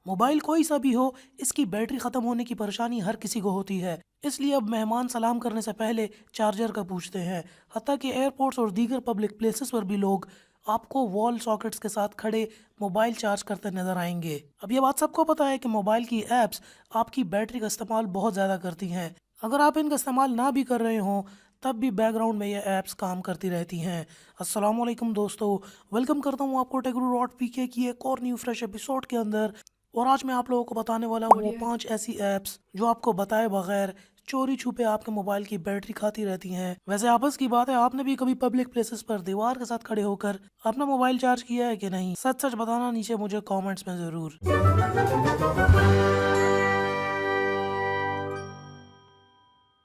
Mobile कोई सा भी हो, इसकी बैटरी खत्म होने की परेशानी हर किसी को होती है। इसलिए अब मेहमान सलाम करने से पहले चार्जर का पूछते हैं। हत्ता कि एयरपोर्ट्स और दीगर पब्लिक प्लेसेस पर भी लोग आपको वॉल सॉकेट्स के साथ खड़े मोबाइल चार्ज करते नजर आएंगे। अब ये बात सबको पता है कि मोबाइल की ऐप्स आपकी बैटरी का इस्तेमाल बहुत ज़्यादा करती हैं। अगर आप इनका इस्तेमाल ना भी कर रहे हों तब भी बैकग्राउंड में ये ऐप्स काम करती रहती हैं। अस्सलाम वालेकुम दोस्तों, वेलकम करता हूँ आपको टेगरू.pk की एक और न्यू फ्रेश एपिसोड के अंदर। और आज मैं आप लोगों को बताने वाला हूँ वो 5 ऐसी ऐप्स जो आपको बताए बगैर चोरी छुपे आपके मोबाइल की बैटरी खाती रहती हैं। वैसे आपस की बात है, आपने भी कभी पब्लिक प्लेसेस पर दीवार के साथ खड़े होकर अपना मोबाइल चार्ज किया है कि नहीं? सच सच बताना नीचे मुझे कमेंट्स में जरूर।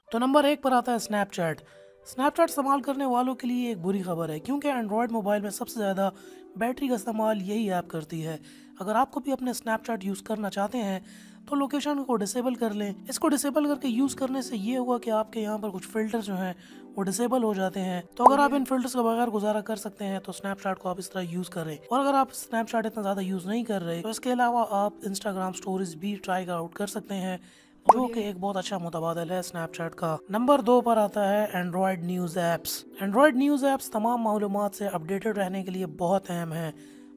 तो नंबर 1 पर आता है स्नैपचैट। स्नैपचैट इस्तेमाल करने वालों के लिए एक बुरी खबर है, क्योंकि एंड्रॉयड मोबाइल में सबसे ज़्यादा बैटरी का इस्तेमाल यही ऐप करती है। अगर आपको भी अपने स्नैपचैट यूज़ करना चाहते हैं तो लोकेशन को डिसेबल कर लें। इसको डिसेबल करके यूज़ करने से ये होगा कि आपके यहाँ पर कुछ फ़िल्टर जो हैं वो डिसेबल हो जाते हैं। तो अगर आप इन फिल्टर्स के बगैर गुजारा कर सकते हैं तो स्नैपचैट को आप इस तरह यूज़ करें। और अगर आप स्नैपचैट इतना ज़्यादा यूज़ नहीं कर रहे तो इसके अलावा आप इंस्टाग्राम स्टोरीज भी ट्राई आउट कर सकते हैं, जो कि एक बहुत अच्छा मुतबादल है स्नैपचैट का। नंबर 2 पर आता है Android news apps. Android news apps तमाम मालूमात से अपडेटेड रहने के लिए बहुत अहम है,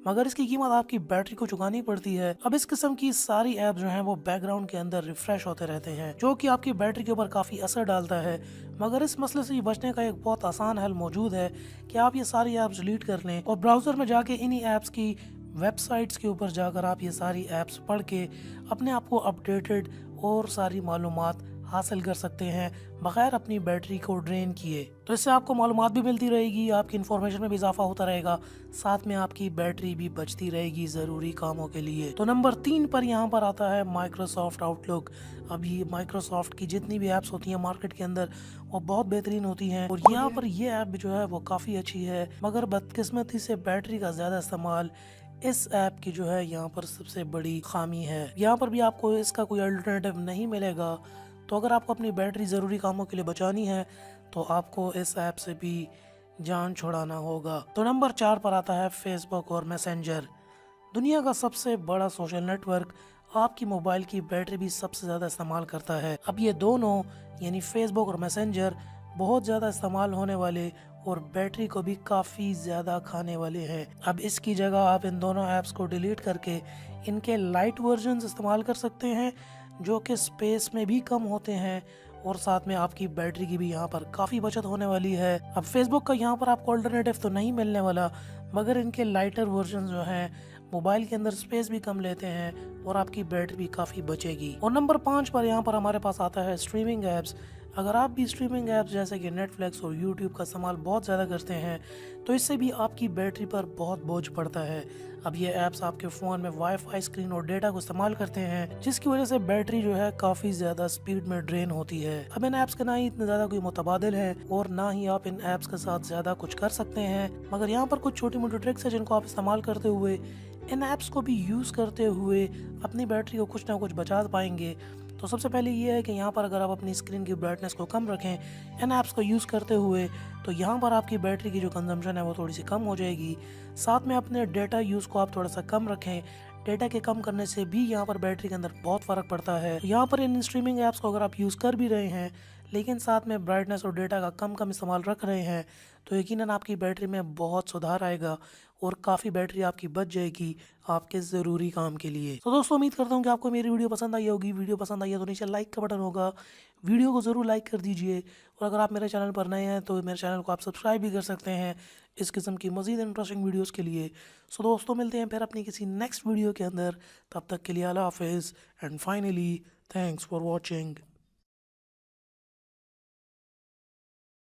मगर इसकी कीमत आपकी बैटरी को चुकानी पड़ती है। अब इस किस्म की सारी ऐप जो हैं वो बैकग्राउंड के अंदर रिफ्रेश होते रहते हैं, जो कि आपकी बैटरी के ऊपर काफ़ी असर डालता है। मगर इस मसले से बचने का एक बहुत आसान हल मौजूद है कि आप ये सारी ऐप्स डिलीट कर लें और ब्राउज़र में जाके इन्हीं ऐप्स की वेबसाइट्स के ऊपर जाकर आप ये सारी ऐप्स पढ़ के अपने आप को अपडेटेड और सारी मालूमात हासिल कर सकते हैं बगैर अपनी बैटरी को ड्रेन किए। तो इससे आपको मालूमात भी मिलती रहेगी, आपकी इन्फॉर्मेशन में भी इजाफा होता रहेगा, साथ में आपकी बैटरी भी बचती रहेगी ज़रूरी कामों के लिए। तो नंबर 3 पर यहाँ पर आता है माइक्रोसॉफ्ट आउटलुक। अब ये माइक्रोसॉफ्ट की जितनी भी ऐप्स होती हैं मार्केट के अंदर वो बहुत बेहतरीन होती हैं, और यहाँ पर ये ऐप जो है वो काफ़ी अच्छी है, मगर बदकिस्मती से बैटरी का ज़्यादा इस्तेमाल इस ऐप की जो है यहाँ पर सबसे बड़ी खामी है। यहाँ पर भी आपको इसका कोई अल्टरनेटिव नहीं मिलेगा। तो अगर आपको अपनी बैटरी ज़रूरी कामों के लिए बचानी है तो आपको इस ऐप से भी जान छुड़ाना होगा। तो नंबर 4 पर आता है फेसबुक और मैसेंजर। दुनिया का सबसे बड़ा सोशल नेटवर्क आपकी मोबाइल की बैटरी भी सबसे ज़्यादा इस्तेमाल करता है। अब ये दोनों यानी फेसबुक और मैसेंजर बहुत ज़्यादा इस्तेमाल होने वाले और बैटरी को भी काफ़ी ज़्यादा खाने वाले हैं। अब इसकी जगह आप इन दोनों ऐप्स को डिलीट करके इनके लाइट वर्जन्स इस्तेमाल कर सकते हैं, जो कि स्पेस में भी कम होते हैं और साथ में आपकी बैटरी की भी यहाँ पर काफ़ी बचत होने वाली है। अब फेसबुक का यहाँ पर आपको अल्टरनेटिव तो नहीं मिलने वाला, मगर इनके लाइटर वर्जन जो हैं मोबाइल के अंदर स्पेस भी कम लेते हैं और आपकी बैटरी भी काफ़ी बचेगी। और नंबर 5 पर यहाँ पर हमारे पास आता है स्ट्रीमिंग ऐप्स। अगर आप भी स्ट्रीमिंग ऐप्स जैसे कि नेटफ्लिक्स और यूट्यूब का इस्तेमाल बहुत ज़्यादा करते हैं तो इससे भी आपकी बैटरी पर बहुत बोझ पड़ता है। अब ये ऐप्स आपके फ़ोन में वाईफाई स्क्रीन और डेटा को इस्तेमाल करते हैं, जिसकी वजह से बैटरी जो है काफ़ी ज़्यादा स्पीड में ड्रेन होती है। अब इन ऐप्स के ना ही इतने ज़्यादा कोई मुतबादिल है और ना ही आप इन ऐप्स के साथ ज़्यादा कुछ कर सकते हैं, मगर यहाँ पर कुछ छोटी मोटी ट्रिक्स है जिनको आप इस्तेमाल करते हुए इन ऐप्स को भी यूज़ करते हुए अपनी बैटरी को कुछ ना कुछ बचा पाएंगे। तो सबसे पहले ये है कि यहाँ पर अगर आप अपनी स्क्रीन की ब्राइटनेस को कम रखें इन ऐप्स को यूज़ करते हुए, तो यहाँ पर आपकी बैटरी की जो कंजम्पशन है वो थोड़ी सी कम हो जाएगी। साथ में अपने डेटा यूज़ को आप थोड़ा सा कम रखें। डेटा के कम करने से भी यहाँ पर बैटरी के अंदर बहुत फ़र्क पड़ता है। तो यहाँ पर इन स्ट्रीमिंग ऐप्स को अगर आप यूज़ कर भी रहे हैं लेकिन साथ में ब्राइटनेस और डेटा का कम इस्तेमाल रख रहे हैं तो यकीनन आपकी बैटरी में बहुत सुधार आएगा और काफ़ी बैटरी आपकी बच जाएगी आपके ज़रूरी काम के लिए। तो दोस्तों, उम्मीद करता हूँ कि आपको मेरी वीडियो पसंद आई होगी। वीडियो पसंद आई है तो नीचे लाइक का बटन होगा, वीडियो को ज़रूर लाइक कर दीजिए। और अगर आप मेरे चैनल पर नए हैं तो मेरे चैनल को आप सब्सक्राइब भी कर सकते हैं इस किस्म की मज़ीद इंटरेस्टिंग वीडियोज़ के लिए। सो दोस्तों, मिलते हैं फिर अपनी किसी नेक्स्ट वीडियो के अंदर। तब तक के लिए अल्लाह हाफिज़ and finally thanks for watching.